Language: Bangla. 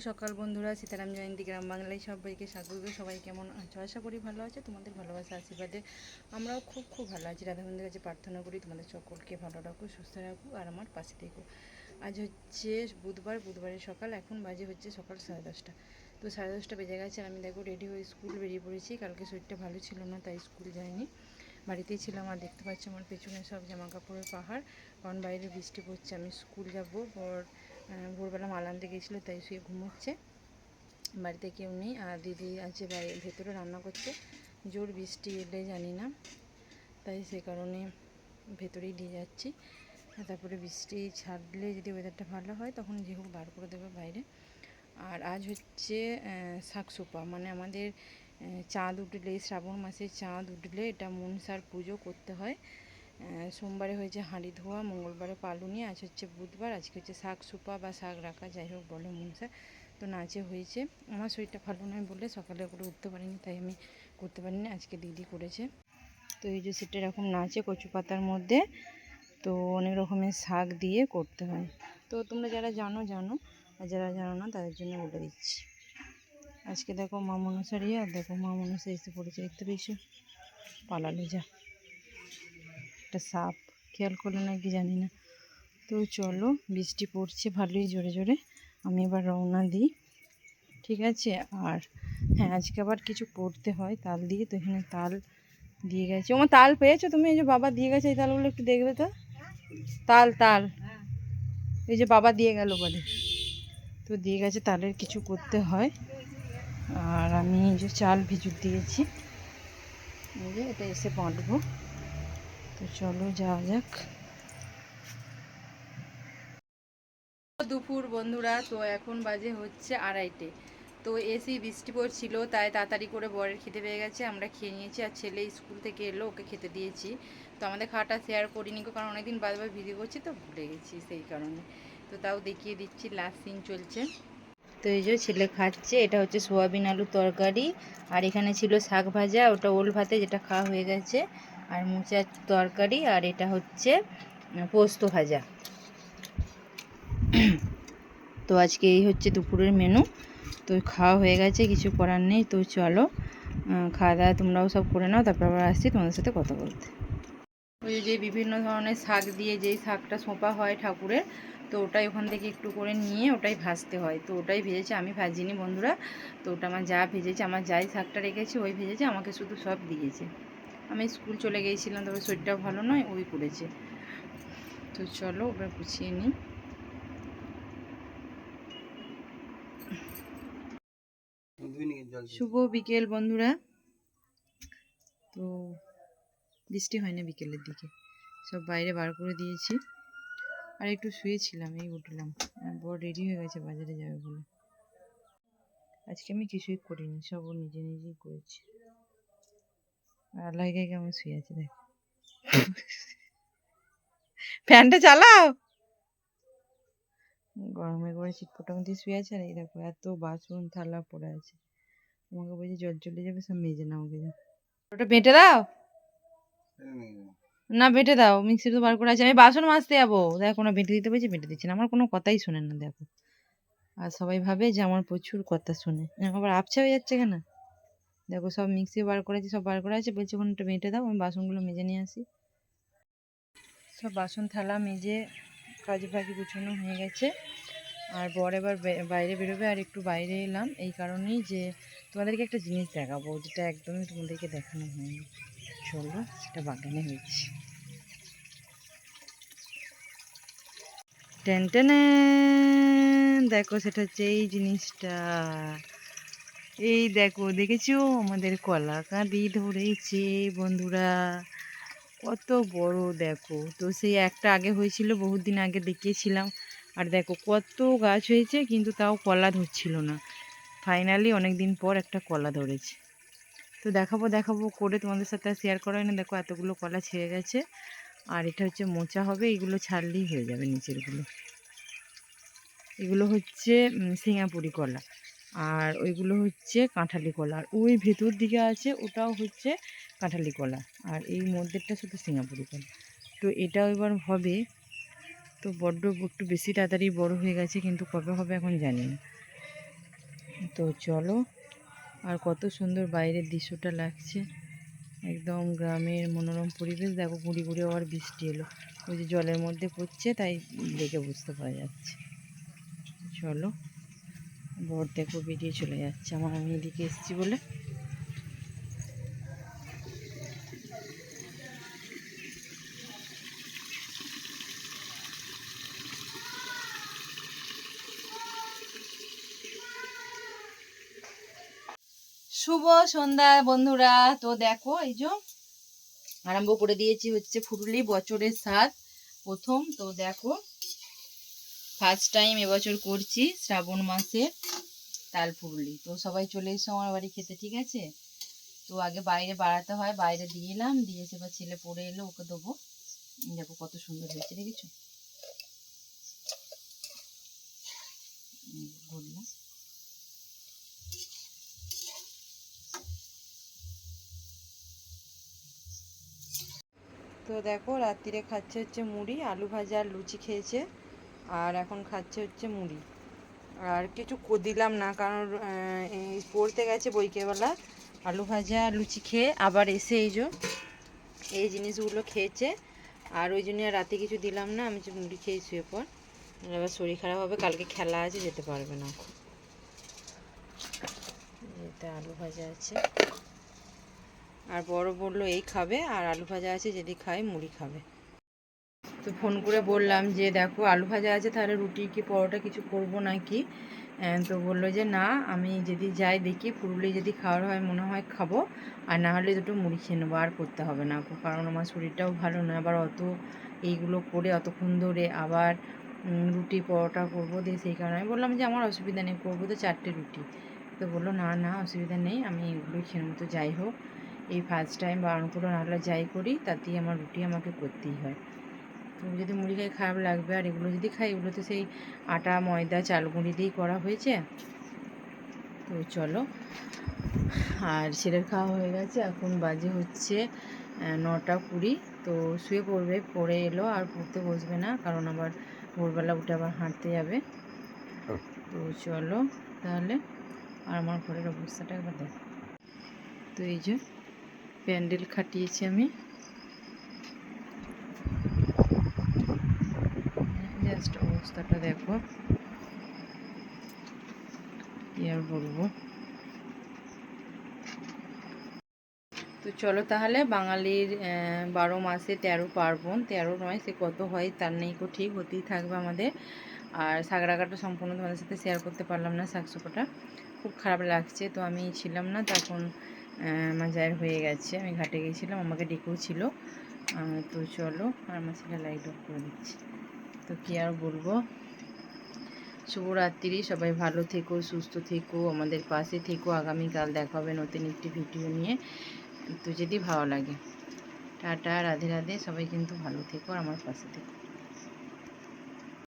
সকাল বন্ধুরা, সীতারাম জয়ন্তী গ্রাম বাংলায় সবাইকে স্বাগত। সবাই কেমন আছো? আশা করি ভালো আছে। তোমাদের ভালোবাসা আশীর্বাদে আমরাও খুব ভালো আছি। রাধাবন্ধুর কাছে প্রার্থনা করি তোমাদের সকলকে ভালো রাখো, সুস্থ রাখো আর আমার পাশে থেকো। আজ হচ্ছে বুধবারের সকাল। এখন বাজে হচ্ছে সকাল 10:30। তো 10:30 বেজে গেছে আর আমি দেখো রেডি হয়ে স্কুল বেরিয়ে পড়েছি। কালকে শরীরটা ভালো ছিল না, তাই স্কুল যাইনি, বাড়িতেই ছিলাম। আর দেখতে পাচ্ছি আমার পেছনে সব জামা কাপড়ের পাহাড়, কারণ বাইরে বৃষ্টি পড়ছে। আমি স্কুল যাব। ভোরবেলা মাল আনতে গেছিলো, তাই শুয়ে ঘুমোচ্ছে। বাড়িতে কেউ নেই, আর দিদি আছে ভেতরে রান্না করছে। জোর বৃষ্টি এলে জানি না, তাই সে কারণে ভেতরেই দিয়ে যাচ্ছি। তারপরে বৃষ্টি ছাড়লে যদি ওয়েদারটা ভালো হয় তখন যে হোক বার করে দেবে বাইরে। আর আজ হচ্ছে শাকসোপা, মানে আমাদের চাঁদ উঠলে, শ্রাবণ মাসে চাঁদ উঠলে এটা মনসার পুজো করতে হয়। সোমবারে হয়েছে হাঁড়ি ধোয়া, মঙ্গলবারে পালুনি, আজ হচ্ছে বুধবার। আজকে হচ্ছে শাক সুপা বা শাক রাখা, যাই হোক বলে মনসা। তো নাচে হয়েছে। আমার শরীরটা ভালো নয় বলে সকালে করে উঠতে পারিনি, তাই আমি করতে পারিনি। আজকে দিদি করেছে। তো এই যে সেটা এরকম নাচে কচু পাতার মধ্যে, তো অনেক রকমের শাক দিয়ে করতে হয়। তো তোমরা যারা জানো জানো, আর যারা জানো না তাদের জন্য বলে দিচ্ছি। আজকে দেখো মা মনসার আর দেখো মা মনসা এসে পড়েছে, দেখতে পেয়েছো? পালালো যা, একটা সাপ, খেয়াল করলে নাকি জানি না। তো চলো, বৃষ্টি পড়ছে ভালোই জোরে জোরে, আমি এবার রওনা দিই, ঠিক আছে? আর হ্যাঁ, আজকে আবার কিছু পড়তে হয় তাল দিয়ে, তো এখানে তাল দিয়ে গেছে। আমার তাল পেয়েছো তুমি? এই যে বাবা দিয়ে গেছে, এই তালগুলো একটু দেখবে তো। তাল এই যে বাবা দিয়ে গেল বলে, তো দিয়ে গেছে, তালের কিছু করতে হয়। আর আমি এই যে চাল ভিজুর দিয়েছি, এই যে এটা এসে বাঁটবো। তো চলো যাওয়া যাক। দুপুর বন্ধুরা, তো এখন বাজে হচ্ছে 2:30। তো এসি বৃষ্টি পড়ছিল, তাই তাড়াতাড়ি করে বরের খেতে পেয়ে গেছে, আমরা খেয়ে নিয়েছি। আর ছেলে স্কুল থেকে এলো, ওকে খেতে দিয়েছি। তো আমাদের খাওয়াটা শেয়ার করিনি, কারণ অনেকদিন বারবার ভিডিও করছি তো ভুলে গেছি, সেই কারণে। তো তাও দেখিয়ে দিচ্ছি, লাস্ট সিন চলছে। তো এই যে ছেলে খাচ্ছে, এটা হচ্ছে সোয়াবিন আলু তরকারি। আর এখানে ছিল শাক ভাজা, ওটা ওল ভাতে, যেটা খাওয়া হয়ে গেছে। আর মোচার তরকারি, আর এটা হচ্ছে পোস্ত ভাজা। তো আজকে এই হচ্ছে দুপুরের মেনু। তো খাওয়া হয়ে গেছে, কিছু করার নেই। তো চলো খাওয়া দাওয়া তোমরাও সব করে নাও, তারপর আবার আসছি তোমাদের সাথে কথা বলতে। ওই যে বিভিন্ন ধরনের শাক দিয়ে যেই শাকটা সোঁপা হয় ঠাকুরের, তো ওটাই ওখান থেকে একটু করে নিয়ে ওটাই ভাজতে হয়। তো ওটাই ভেজেছে, আমি ভাজিনি বন্ধুরা। তো ওটা আমার যা ভেজেছে, আমার যাই শাকটা রেখেছে ওই ভেজেছে, আমাকে শুধু সব দিয়েছে। আমি স্কুল চলে গিয়েছিলাম, তবে শরীরটাও ভালো নয়, ওই করেছে। তো চলো ওটা গুছিয়ে নিই। শুভ বিকেল বন্ধুরা। তো বৃষ্টি হয় না বিকেলের দিকে, সব বাইরে বার করে দিয়েছি। আর একটু শুয়েছিলাম, এই উঠলাম। বড় রেডি হয়ে গেছে বাজারে যাবে বলে। আজকে আমি কিছুই করিনি, সব ও নিজে নিজেই করেছি। আর আল্লাহকে কেমন শুয়ে আছে দেখ। ফ্যানটা চালাও। গরমে করে চিটপটাং দিয়ে শুয়ে আছে। আর এই দেখো এত বাসন থালা পড়ে আছে, আমাকে বলছে জল চলে যাবে, সব মেজে নাও গে। ওটা বেটে দাও না, বেটে দাও, মিক্সি তো বার করে আছে। আমি বাসন মাজতে যাবো, দেখো না বেটে দিতে বলছি, বেটে দিচ্ছি না। আমার কোনো কথাই শোনেন না দেখো। আর সবাই ভাবে যে আমার প্রচুর কথা শোনে, আবার আপছা হয়ে যাচ্ছে কেন। দেখো সব মিক্সি বার করেছি, সব বার করে আছে, বলছে ওখানে একটু মেটে দাও, আমি বাসনগুলো মেজে নিয়ে আসি। সব বাসন থালা মেজে কাজ বাকি গুছানো হয়ে গেছে। আর বর এবার বাইরে বেরোবে, আর একটু বাইরে এলাম এই কারণেই যে তোমাদেরকে একটা জিনিস দেখাবো, যেটা একদমই তোমাদেরকে দেখানো হয়নি। চলো, সেটা বাগানে হয়েছে। টেনটেনে দেখো, সেটা হচ্ছে এই জিনিসটা। এই দেখো, দেখেছো আমাদের কলা কাঁদি ধরেছে বন্ধুরা, কত বড় দেখো। তো সেই একটা আগে হয়েছিল, বহুত দিন আগে দেখিয়েছিলাম। আর দেখো কত গাছ হয়েছে, কিন্তু তাও কলা ধরছিল না। ফাইনালি অনেক দিন পর একটা কলা ধরেছে। তো দেখাবো করে তোমাদের সাথে শেয়ার করা হয় না। দেখো এতগুলো কলা ছেড়ে গেছে, আর এটা হচ্ছে মোচা হবে, এগুলো ছাড়লেই হয়ে যাবে নিচেরগুলো। এগুলো হচ্ছে সিঙ্গাপুরি কলা, আর ওইগুলো হচ্ছে কাঁঠালি কলা। আর ওই ভেতর দিকে আছে ওটাও হচ্ছে কাঁঠালি কলা, আর এই মধ্যেরটা শুধু সিঙ্গাপুরি কলা। তো এটাও এবার হবে। তো বড্ড একটু বেশি তাড়াতাড়ি বড় হয়ে গেছে, কিন্তু কবে হবে এখন জানি না। তো চলো, আর কত সুন্দর বাইরের দৃশ্যটা লাগছে, একদম গ্রামের মনোরম পরিবেশ। দেখো গুঁড়ি গুঁড়ি আবার বৃষ্টি এলো, ওই যে জলের মধ্যে পড়ছে, তাই দেখে বুঝতে পারা যাচ্ছে। চলো, বর দেখো বেরিয়ে চলে যাচ্ছে আমার, আমি এদিকে এসেছি বলে। শুভ সন্ধ্যা বন্ধুরা। তো দেখো এই যে আরম্ভ করে দিয়েছি হচ্ছে ফুরুলি, বছরের স্বাদ প্রথম। তো দেখো ফার্স্ট টাইম এবছর করছি শ্রাবণ মাসে তাল ফুরুলি। তো সবাই চলে এসো আমার বাড়ি খেতে, ঠিক আছে? তো আগে বাইরে বাড়াতে হয়, বাইরে দিয়ে এলাম, দিয়ে এসে এবার ছেলে পড়ে এলো, ওকে দেবো। দেখো কত সুন্দর হয়েছে, দেখেছো? বললাম তো দেখো রাত্রিরে খাচ্ছে হচ্ছে মুড়ি, আলু ভাজা আর লুচি খেয়েছে, আর এখন খাচ্ছে হচ্ছে মুড়ি। আর কিছু দিলাম না, কারণ পড়তে গেছে বইকেবেলা, আলু ভাজা আর লুচি খেয়ে আবার এসে এই জিনিসগুলো খেয়েছে। আর ওই জন্য আর রাতে কিছু দিলাম না, আমি যে মুড়ি খেয়ে শুয়ে পর, এবার শরীর খারাপ হবে, কালকে খেলা আছে, যেতে পারবে না। এটা আলু ভাজা আছে, আর বড় বললো এই খাবে, আর আলু ভাজা আছে, যদি খায় মুড়ি খাবে। তো ফোন করে বললাম যে দেখো আলু ভাজা আছে, তাহলে রুটি কি পরোটা কিছু করব নাকি? তো বললো যে না, আমি যদি যাই দেখি পুরুলি যদি খাওয়ার হয় মনে হয় খাবো, আর না হলে দুটো মুড়ি খেয়ে নেবো, আর করতে হবে না, কারণ আমার শরীরটাও ভালো না, আবার অত এইগুলো করে অতক্ষণ ধরে আবার রুটি পরোটা করবো, দিয়ে সেই কারণে আমি বললাম যে আমার অসুবিধা নেই, করবো তো 4টে রুটি। তো বললো না না অসুবিধা নেই, আমি এগুলোই খেয়ে নেবো। তো যাই হোক, এই ফার্স্ট টাইম বারণ করে, না হলে যাই করি তাতেই আমার রুটি আমাকে করতেই হয়। তো যদি মুড়ি খাই খারাপ লাগবে, আর এগুলো যদি খাই, এগুলো তো সেই আটা ময়দা চাল গুঁড়ি দিয়েই করা হয়েছে। তো চলো, আর ছেলের খাওয়া হয়ে গেছে, এখন বাজে হচ্ছে 9টা 20। তো শুয়ে পড়বে, পড়ে এলো, আর পড়তে বসবে না, কারণ আবার ভোরবেলা উঠে আবার হাঁটতে যাবে। তো চলো তাহলে, আর আমার ঘরের অবস্থাটা একবার দেখো। তো এই যে প্যান্ডেল খাটিয়েছি আমি, জাস্ট অবস্থাটা দেখো, কি আর বলবো। তো চলো তাহলে, বাঙালির 12 মাসে 13 পার্বণ, 13 নয় সে কত হয় তার নেই কো ঠিক, হতেই থাকবে আমাদের। আর শাক রাখাটা সম্পূর্ণ তোমাদের সাথে শেয়ার করতে পারলাম না, শাকসোপাটা খুব খারাপ লাগছে। তো আমি ছিলাম না তখন, আমার জায়ের হয়ে গেছে, আমি ঘাটে গিয়েছিলাম, আমাকে ডেকেও ছিল। তো চলো, আর আমার ছেলে লাইট অফ করে দিচ্ছি। তো কী আর বলবো, শুভরাত্রি, সবাই ভালো থেকো, সুস্থ থেকো, আমাদের পাশে থেকো। আগামীকাল দেখা হবে নতুন একটি ভিডিও নিয়ে। তো যদি ভালো লাগে, টাটা, রাধে রাধে, সবাই কিন্তু ভালো থেকো আর আমার পাশে থেকো।